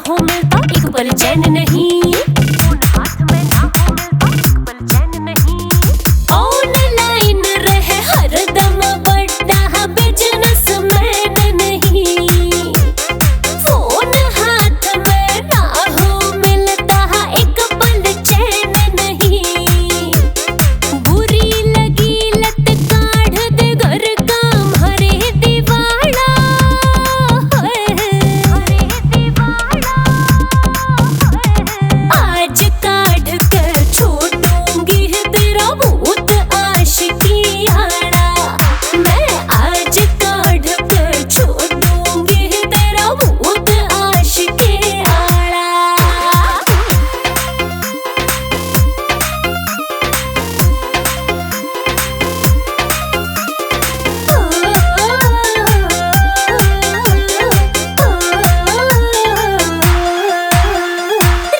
हो मिलता एक पल चैन नहीं। फोन हाथ में ना हो मिलता एक पल चैन नहीं। ऑनलाइन रहे हरदम बड़ा बिजनेस मैन नहीं। फोन हाथ में ना हो मिलता एक पल चैन नहीं। बुरी लगी लत काढ़ दे घर काम हरे दिवाला। आज काढ़ कर छोड़ूंगी तेरा भूत आशिकी आड़ा। मैं आज काढ़ कर छोड़ूंगी तेरा भूत आशिकी आड़ा।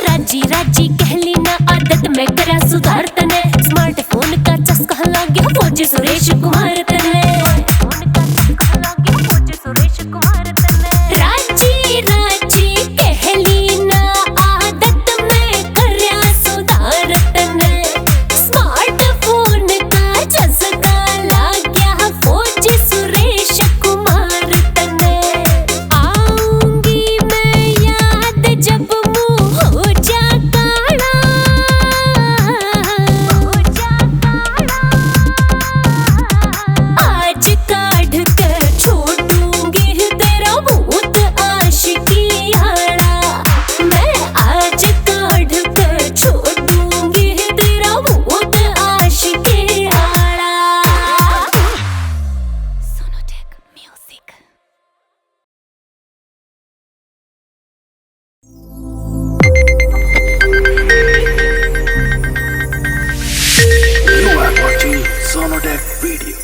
राजी राजी कहली ना आदत में करा सुधार तने। स्मार्टफोन का चस्का लग गया फौजी सुरेश कुमार तने। राजी राजी कहली ना आदत में करा सुधार तने। स्मार्टफोन का चस्का लग गया फौजी सुरेश कुमार तने। आऊंगी मैं याद जब मुंह हो जा काला। आज काढ़ कर छोड़ूंगी तेरा भूत आशिकी आड़ा। मैं आज काढ़ कर छोड़ूंगी तेरा भूत आशिकी आड़ा। Sonotek music. You are watching Sonotech Video.